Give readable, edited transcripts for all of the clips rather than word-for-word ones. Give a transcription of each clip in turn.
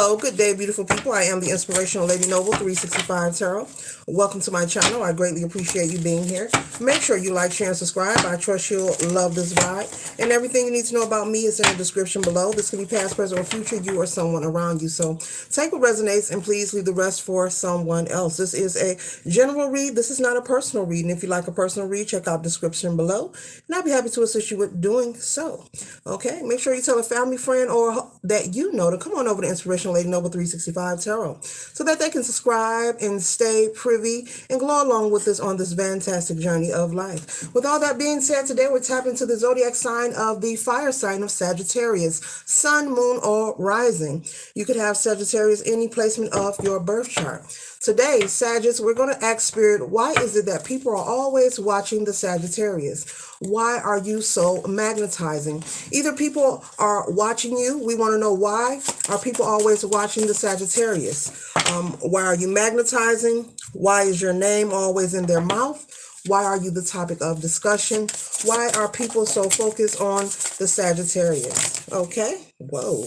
Hello, good day, beautiful people. I am the Inspirational Lady Noble 365 Tarot. Welcome to my channel. I greatly appreciate you being here. Make sure you like, share, and subscribe. I trust you'll love this vibe. And everything you need to know about me is in the description below. This can be past, present, or future, you or someone around you. So take what resonates and please leave the rest for someone else. This is a general read. This is not a personal read. And if you like a personal read, check out the description below. And I'll be happy to assist you with doing so. Okay, make sure you tell a family, friend, or that you know to come on over to Inspirational Lady Noble 365 Tarot so that they can subscribe and stay privy and glow along with us on this fantastic journey of life. With all that being said, today we're tapping into the zodiac sign of the fire sign of Sagittarius, sun, moon, or rising. You could have Sagittarius any placement of your birth chart. Today, Sagittarius, we're going to ask Spirit, why is it that people are always watching the Sagittarius? Why are you so magnetizing? Either people are watching you. We want to know why are people always watching the Sagittarius? Why are you magnetizing? Why is your name always in their mouth? Why are you the topic of discussion? Why are people so focused on the Sagittarius? Okay. Whoa.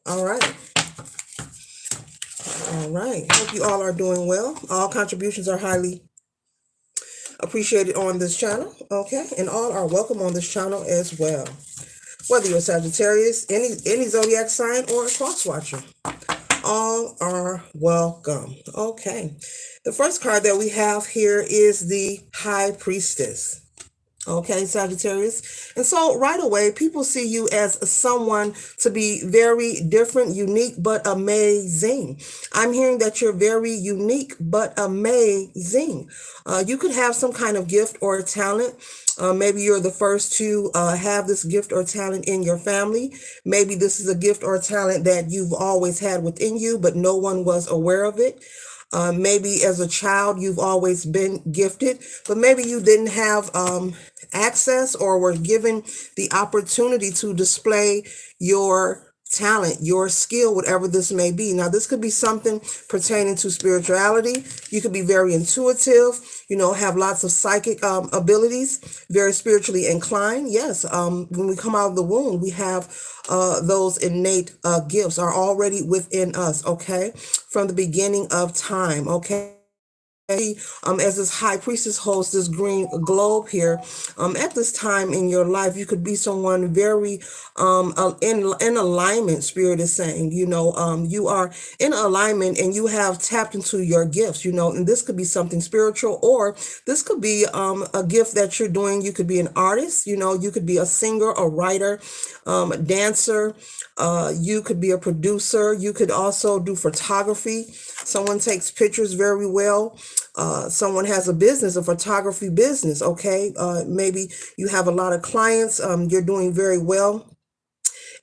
All right. All right. Hope you all are doing well. All contributions are highly appreciated on this channel. Okay. And all are welcome on this channel as well. Whether you're a Sagittarius, any zodiac sign, or a cross watcher, all are welcome. Okay. The first card that we have here is the High Priestess. Okay, Sagittarius. And so right away, people see you as someone to be very different, unique, but amazing. I'm hearing that you're very unique, but amazing. You could have some kind of gift or talent. Maybe you're the first to have this gift or talent in your family. Maybe this is a gift or talent that you've always had within you, but no one was aware of it. Maybe as a child, you've always been gifted, but maybe you didn't have access or were given the opportunity to display your talent, your skill, whatever this may be. Now, this could be something pertaining to spirituality. You could be very intuitive, have lots of psychic abilities, very spiritually inclined. Yes, when we come out of the womb, we have those innate gifts are already within us, okay, from the beginning of time, okay. As this high priestess holds this green globe here, at this time in your life, you could be someone very in alignment. Spirit is saying, you are in alignment and you have tapped into your gifts, and this could be something spiritual, or this could be a gift that you're doing. You could be an artist, you could be a singer, a writer, a dancer. You could be a producer. You could also do photography. Someone takes pictures very well. Someone has a business, a photography business. Okay. Maybe you have a lot of clients. You're doing very well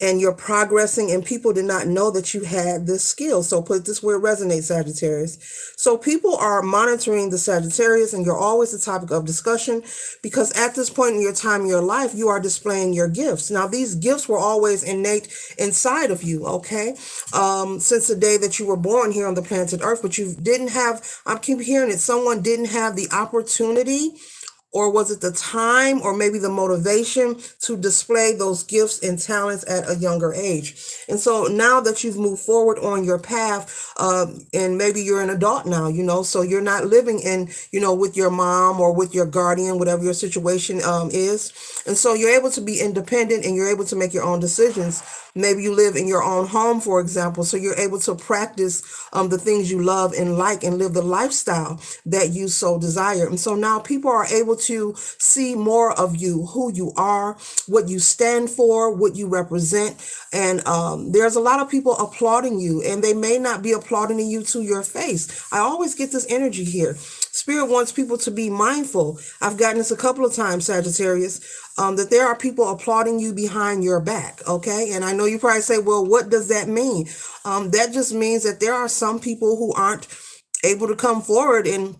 and you're progressing, and people did not know that you had this skill. So put this where it resonates, Sagittarius. So people are monitoring the Sagittarius, and you're always the topic of discussion because at this point in your time in your life, you are displaying your gifts. Now, these gifts were always innate inside of you, okay? Since the day that you were born here on the planet Earth, but you didn't have, I keep hearing it, someone didn't have the opportunity, or was it the time, or maybe the motivation to display those gifts and talents at a younger age? And so now that you've moved forward on your path, and maybe you're an adult now, so you're not living in, with your mom or with your guardian, whatever your situation is. And so you're able to be independent and you're able to make your own decisions. Maybe you live in your own home, for example, so you're able to practice the things you love and like and live the lifestyle that you so desire. And so now people are able to see more of you, who you are, what you stand for, what you represent. And there's a lot of people applauding you, and they may not be applauding you to your face. I always get this energy here. Spirit wants people to be mindful. I've gotten this a couple of times, Sagittarius, that there are people applauding you behind your back, okay? And I know you probably say, well, what does that mean? That just means that there are some people who aren't able to come forward and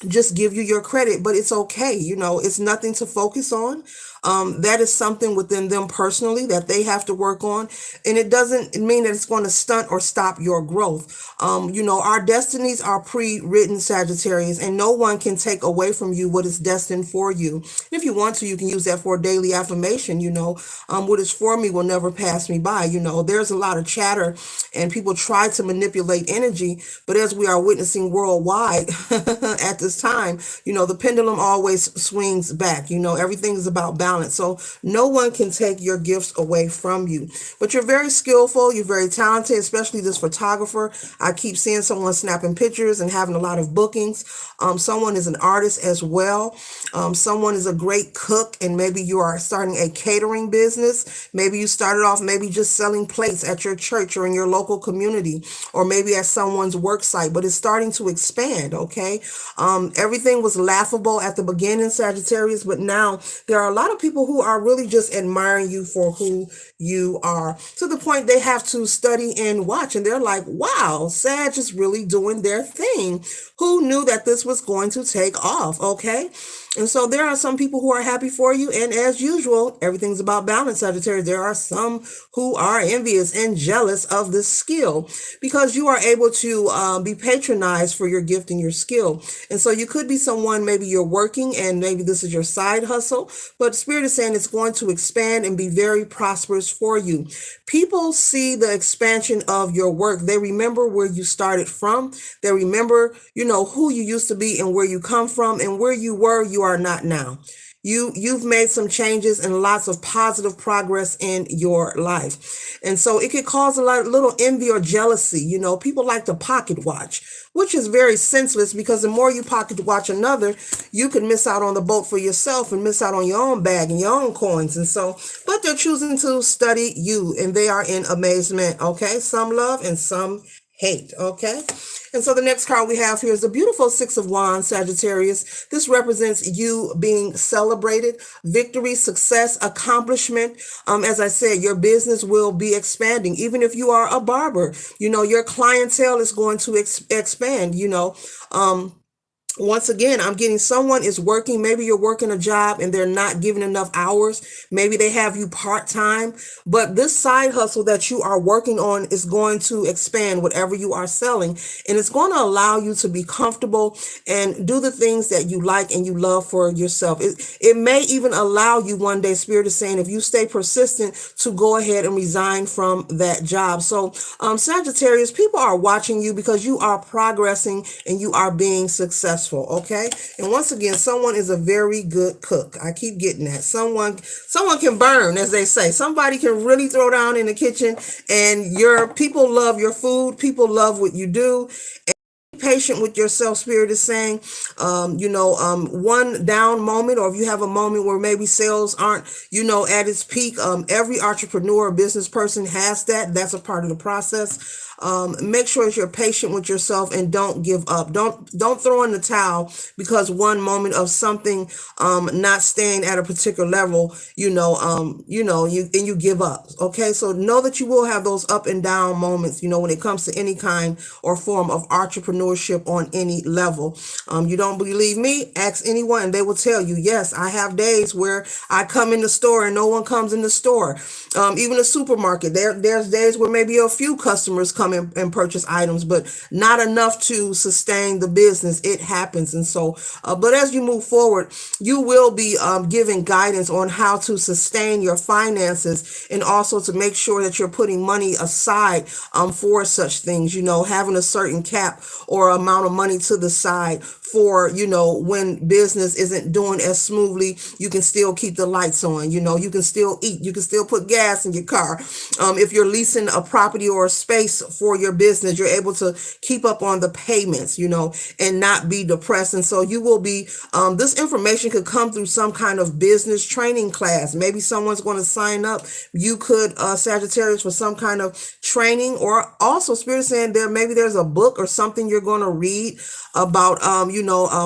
just give you your credit, but it's okay. It's nothing to focus on. That is something within them personally that they have to work on. And it doesn't mean that it's going to stunt or stop your growth. Our destinies are pre-written, Sagittarius, and no one can take away from you what is destined for you. And if you want to, you can use that for a daily affirmation. What is for me will never pass me by. There's a lot of chatter and people try to manipulate energy, but as we are witnessing worldwide at this time, the pendulum always swings back. Everything is about balance. So no one can take your gifts away from you. But you're very skillful, you're very talented, especially this photographer. I keep seeing someone snapping pictures and having a lot of bookings. Someone is an artist as well. Someone is a great cook, and maybe you are starting a catering business. Maybe you started off maybe just selling plates at your church or in your local community, or maybe at someone's work site, but it's starting to expand, okay? Everything was laughable at the beginning, Sagittarius, but now there are a lot of people who are really just admiring you for who you are, to the point they have to study and watch, and they're like, wow, Sag is really doing their thing. Who knew that this was going to take off, okay? And so there are some people who are happy for you. And as usual, everything's about balance, Sagittarius. There are some who are envious and jealous of this skill because you are able to be patronized for your gift and your skill. And so you could be someone, maybe you're working and maybe this is your side hustle, but Spirit is saying it's going to expand and be very prosperous for you. People see the expansion of your work. They remember where you started from. They remember, who you used to be and where you come from, and where you were, you are not now. You've made some changes and lots of positive progress in your life. And so it could cause a little envy or jealousy. People like to pocket watch, which is very senseless, because the more you pocket watch another, you could miss out on the boat for yourself and miss out on your own bag and your own coins. And so, but they're choosing to study you, and they are in amazement. Okay. Some love and some hate. Okay. And so the next card we have here is the beautiful Six of Wands, Sagittarius. This represents you being celebrated, victory, success, accomplishment. As I said, your business will be expanding. Even if you are a barber, your clientele is going to expand, once again, I'm getting someone is working. Maybe you're working a job and they're not giving enough hours. Maybe they have you part-time, but this side hustle that you are working on is going to expand whatever you are selling. And it's going to allow you to be comfortable and do the things that you like and you love for yourself. It may even allow you one day, Spirit is saying, if you stay persistent, to go ahead and resign from that job. So Sagittarius, people are watching you because you are progressing and you are being successful. Okay. And once again, someone is a very good cook. I keep getting that. Someone can burn, as they say. Somebody can really throw down in the kitchen, and your people love your food. People love what you do. Patient with yourself, Spirit is saying. One down moment, or if you have a moment where maybe sales aren't at its peak, every entrepreneur or business person has that. That's a part of the process. Make sure that you're patient with yourself and don't give up. Don't throw in the towel because one moment of something not staying at a particular level, you give up. Okay, so know that you will have those up and down moments, when it comes to any kind or form of entrepreneurship on any level. You don't believe me? Ask anyone and they will tell you, yes, I have days where I come in the store and no one comes in the store. Even a supermarket, there's days where maybe a few customers come and purchase items, but not enough to sustain the business. It happens. And so, but as you move forward, you will be given guidance on how to sustain your finances, and also to make sure that you're putting money aside for such things, having a certain cap or amount of money to the side for, when business isn't doing as smoothly, you can still keep the lights on, you can still eat, you can still put gas in your car. If you're leasing a property or a space for your business, you're able to keep up on the payments, and not be depressed. And so you will be, this information could come through some kind of business training class. Maybe someone's going to sign up. You could, Sagittarius, for some kind of training, or also Spirit saying maybe there's a book or something you're going going to read about,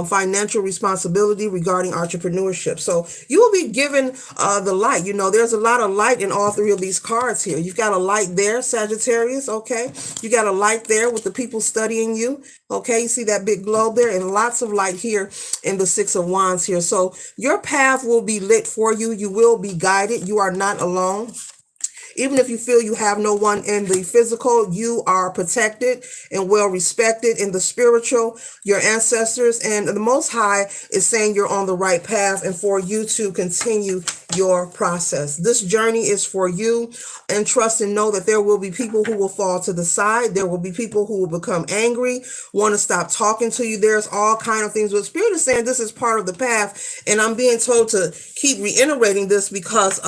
financial responsibility regarding entrepreneurship. So you will be given the light. There's a lot of light in all three of these cards here. You've got a light there, Sagittarius. Okay. You got a light there with the people studying you. Okay. You see that big globe there, and lots of light here in the Six of Wands here. So your path will be lit for you. You will be guided. You are not alone. Even if you feel you have no one in the physical, you are protected and well respected in the spiritual. Your ancestors and the Most High is saying you're on the right path and for you to continue your process. This journey is for you, and trust and know that there will be people who will fall to the side. There will be people who will become angry, want to stop talking to you. There's all kind of things, but Spirit is saying this is part of the path, and I'm being told to keep reiterating this because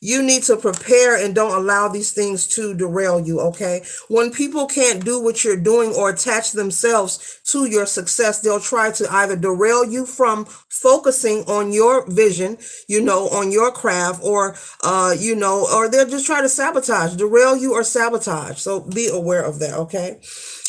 you need to prepare and don't allow these things to derail you. Okay, when people can't do what you're doing or attach themselves to your success, they'll try to either derail you from focusing on your vision, on your craft, or or they'll just try to sabotage, derail you, or sabotage. So be aware of that. Okay.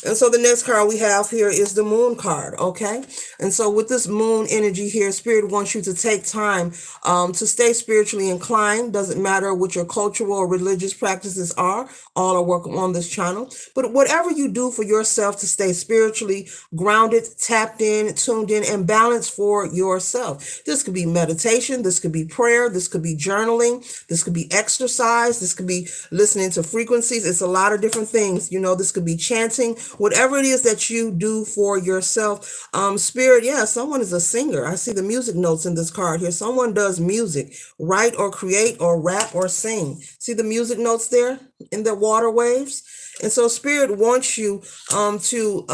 And so the next card we have here is the Moon card, okay? And so with this Moon energy here, Spirit wants you to take time to stay spiritually inclined. Doesn't matter what your cultural or religious practices are. All are welcome on this channel. But whatever you do for yourself to stay spiritually grounded, tapped in, tuned in, and balanced for yourself. This could be meditation. This could be prayer. This could be journaling. This could be exercise. This could be listening to frequencies. It's a lot of different things. This could be chanting. Whatever it is that you do for yourself, Spirit, someone is a singer. I see the music notes in this card here. Someone does music, write or create or rap or sing. See the music notes there in the water waves? And so Spirit wants you to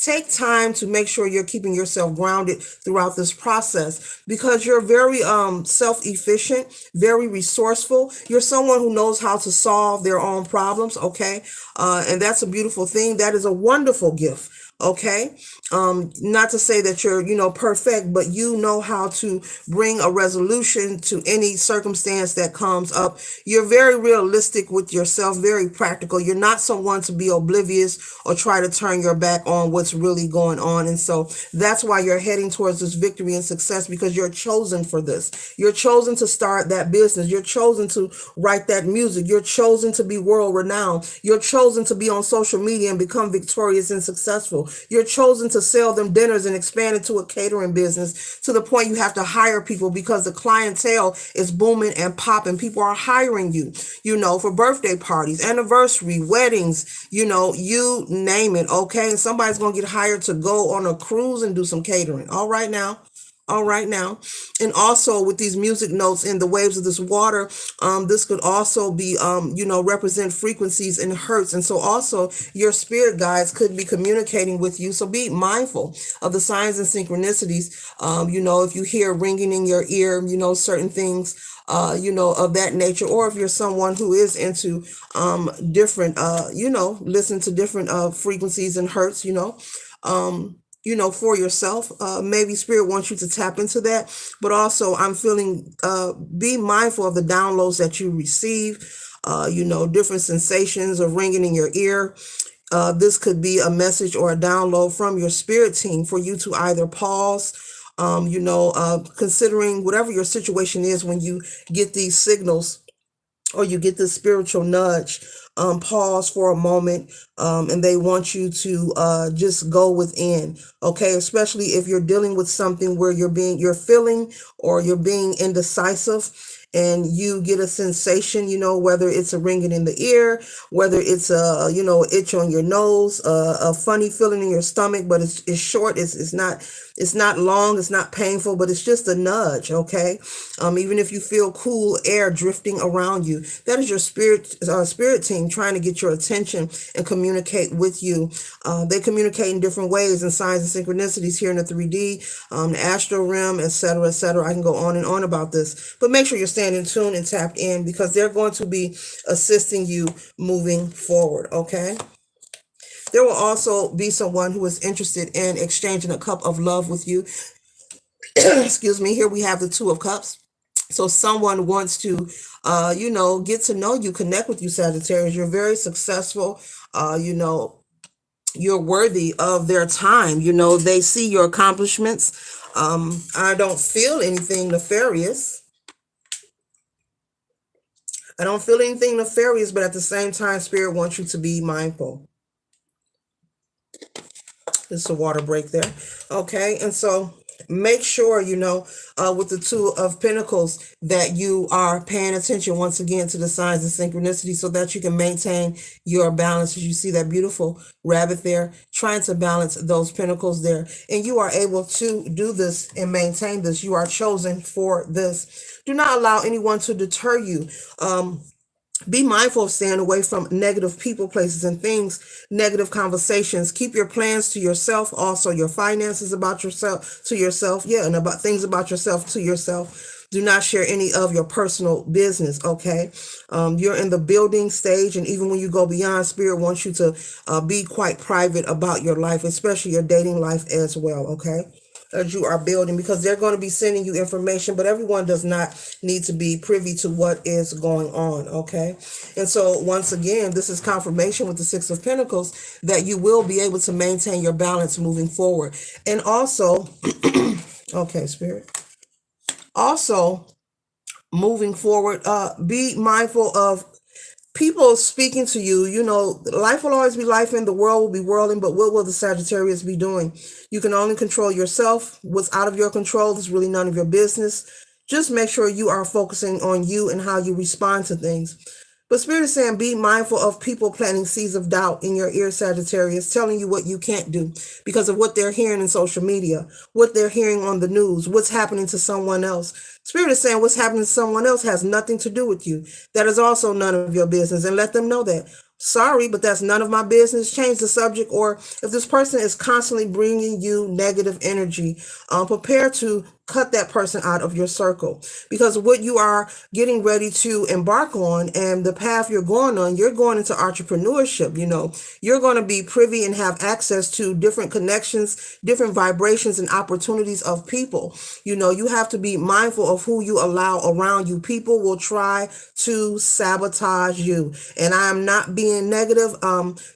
take time to make sure you're keeping yourself grounded throughout this process, because you're very self-efficient, very resourceful. You're someone who knows how to solve their own problems, okay? And that's a beautiful thing. That is a wonderful gift. Okay. Not to say that you're, perfect, but you know how to bring a resolution to any circumstance that comes up. You're very realistic with yourself, very practical. You're not someone to be oblivious or try to turn your back on what's really going on. And so that's why you're heading towards this victory and success, because you're chosen for this. You're chosen to start that business. You're chosen to write that music. You're chosen to be world renowned. You're chosen to be on social media and become victorious and successful. You're chosen to sell them dinners and expand into a catering business to the point you have to hire people because the clientele is booming and popping. People are hiring you, for birthday parties, anniversary, weddings, you name it. Okay. And somebody's going to get hired to go on a cruise and do some catering. All right now. And also with these music notes in the waves of this water, this could also be, represent frequencies and hertz. And so also your spirit guides could be communicating with you. So be mindful of the signs and synchronicities. If you hear ringing in your ear, certain things, of that nature, or if you're someone who is into different, listen to different frequencies and hertz, for yourself. Maybe Spirit wants you to tap into that, but also I'm feeling, be mindful of the downloads that you receive, different sensations of ringing in your ear. This could be a message or a download from your spirit team for you to either pause, considering whatever your situation is when you get these signals or you get this spiritual nudge. Pause for a moment, and they want you to just go within, okay? Especially if you're dealing with something where you're feeling or you're being indecisive, and you get a sensation, whether it's a ringing in the ear, whether it's a, itch on your nose, a funny feeling in your stomach, but it's short, it's not long, it's not painful, but it's just a nudge, okay? Even if you feel cool air drifting around you, that is your spirit team trying to get your attention and communicate with you. They communicate in different ways and signs and synchronicities here in the 3D, the astral realm, etc., etc. I can go on and on about this, but make sure you're staying in tune and tapped in, because they're going to be assisting you moving forward, okay? There will also be someone who is interested in exchanging a cup of love with you. Excuse me. Here we have the Two of Cups. So someone wants to, get to know you, connect with you, Sagittarius. You're very successful, you're worthy of their time. You know, they see your accomplishments. I don't feel anything nefarious. I don't feel anything nefarious, but at the same time, Spirit wants you to be mindful. It's a water break there. Okay. And so make sure, you know, with the Two of Pentacles, that you are paying attention once again to the signs of synchronicity so that you can maintain your balance. As you see that beautiful rabbit there, trying to balance those pentacles there. And you are able to do this and maintain this. You are chosen for this. Do not allow anyone to deter you. Be mindful of staying away from negative people, places, and things, negative conversations. Keep your plans to yourself, also your finances about yourself to yourself. Yeah, and about things about yourself to yourself. Do not share any of your personal business, okay? You're in the building stage, and even when you go beyond, Spirit wants you to be quite private about your life, especially your dating life as well, okay? As you are building, because they're going to be sending you information, but everyone does not need to be privy to what is going on, okay? And so once again, this is confirmation with the Six of Pentacles that you will be able to maintain your balance moving forward. And also, okay, Spirit, also moving forward, be mindful of people speaking to you. You know, life will always be life and the world will be whirling, but what will the Sagittarius be doing? You can only control yourself. What's out of your control is really none of your business. Just make sure you are focusing on you and how you respond to things. But Spirit is saying be mindful of people planting seeds of doubt in your ear, Sagittarius, telling you what you can't do because of what they're hearing in social media, what they're hearing on the news, what's happening to someone else. Spirit is saying what's happening to someone else has nothing to do with you. That is also none of your business. And let them know that. Sorry, but that's none of my business. Change the subject. Or if this person is constantly bringing you negative energy, prepare to cut that person out of your circle, because what you are getting ready to embark on and the path you're going into entrepreneurship. You know, you're going to be privy and have access to different connections, different vibrations and opportunities of people. You know, you have to be mindful of who you allow around you. People will try to sabotage you, and I am not being negative.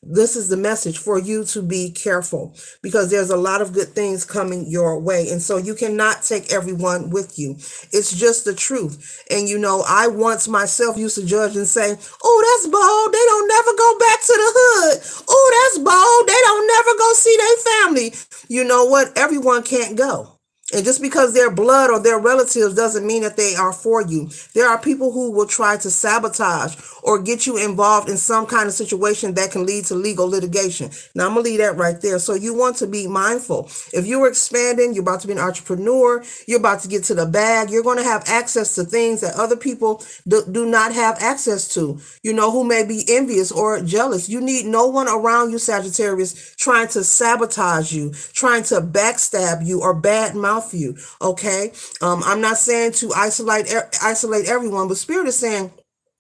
This is the message for you to be careful, because there's a lot of good things coming your way, and so you cannot take everyone with you. It's just the truth. And you know, I once myself used to judge and say, oh, that's bold, they don't never go back to the hood. Oh, that's bold, they don't never go see their family. You know what? Everyone can't go. And just because they're blood or they're relatives doesn't mean that they are for you. There are people who will try to sabotage or get you involved in some kind of situation that can lead to legal litigation. Now, I'm going to leave that right there. So you want to be mindful. If you're expanding, you're about to be an entrepreneur, you're about to get to the bag, you're going to have access to things that other people do not have access to, you know, who may be envious or jealous. You need no one around you, Sagittarius, trying to sabotage you, trying to backstab you or badmouth you. Okay. I'm not saying to isolate everyone, but Spirit is saying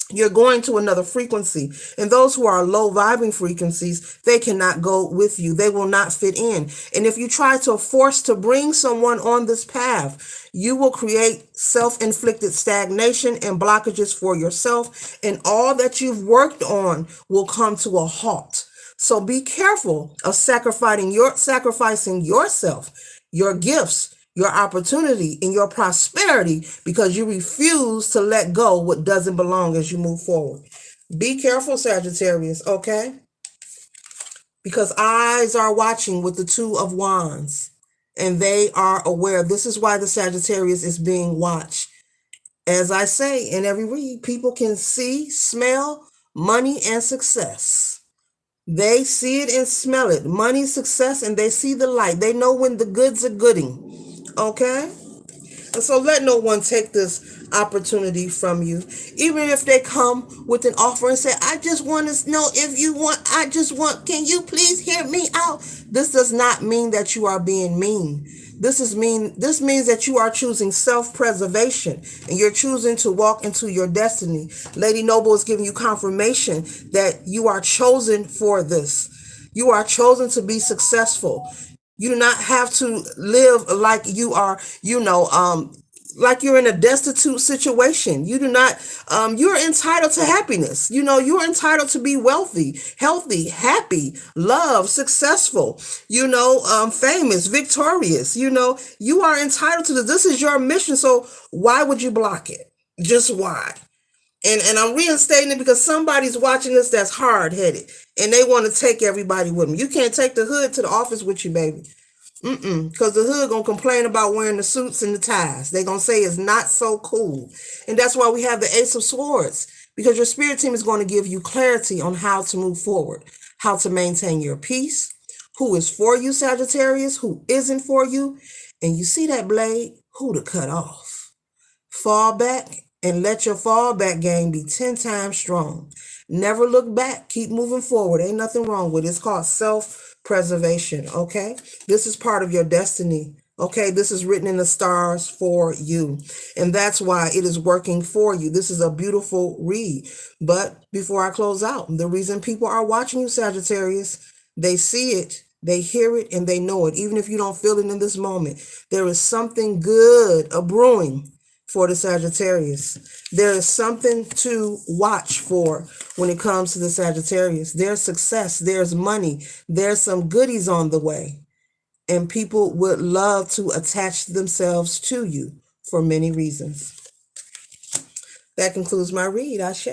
you're going to another frequency, and those who are low vibing frequencies, they cannot go with you. They will not fit in. And if you try to force to bring someone on this path, you will create self-inflicted stagnation and blockages for yourself, and all that you've worked on will come to a halt. So be careful of sacrificing yourself, your gifts, your opportunity, and your prosperity, because you refuse to let go what doesn't belong as you move forward. Be careful, Sagittarius, okay? Because eyes are watching with the Two of Wands, and they are aware. This is why the Sagittarius is being watched. As I say in every read, people can see, smell money and success. They see it and smell it. Money, success, and they see the light. They know when the goods are gooding. Okay? And so let no one take this opportunity from you. Even if they come with an offer and say, I just want to know if you want, can you please hear me out? This does not mean that you are being mean. This means that you are choosing self-preservation and you're choosing to walk into your destiny. Lady Noble is giving you confirmation that you are chosen for this. You are chosen to be successful. You do not have to live like you are, like you're in a destitute situation. You do not, you're entitled to happiness. You know, you're entitled to be wealthy, healthy, happy, loved, successful, you know, famous, victorious. You know, you are entitled to this. This is your mission. So why would you block it? Just why? And I'm reinstating it because somebody's watching this that's hard headed and they want to take everybody with them. You can't take the hood to the office with you, baby. Because the hood gonna complain about wearing the suits and the ties. They gonna say it's not so cool. And that's why we have the Ace of Swords. Because your spirit team is going to give you clarity on how to move forward, how to maintain your peace, who is for you, Sagittarius, who isn't for you. And you see that blade, who to cut off. Fall back and let your fallback game be 10 times strong. Never look back. Keep moving forward. Ain't nothing wrong with it. It's called self-preservation, okay? This is part of your destiny, okay? This is written in the stars for you, and that's why it is working for you. This is a beautiful read. But before I close out, the reason people are watching you, Sagittarius, they see it, they hear it, and they know it. Even if you don't feel it in this moment, there is something good brewing for the Sagittarius. There is something to watch for when it comes to the Sagittarius. There's success, there's money, there's some goodies on the way. And people would love to attach themselves to you for many reasons. That concludes my read. Ashe.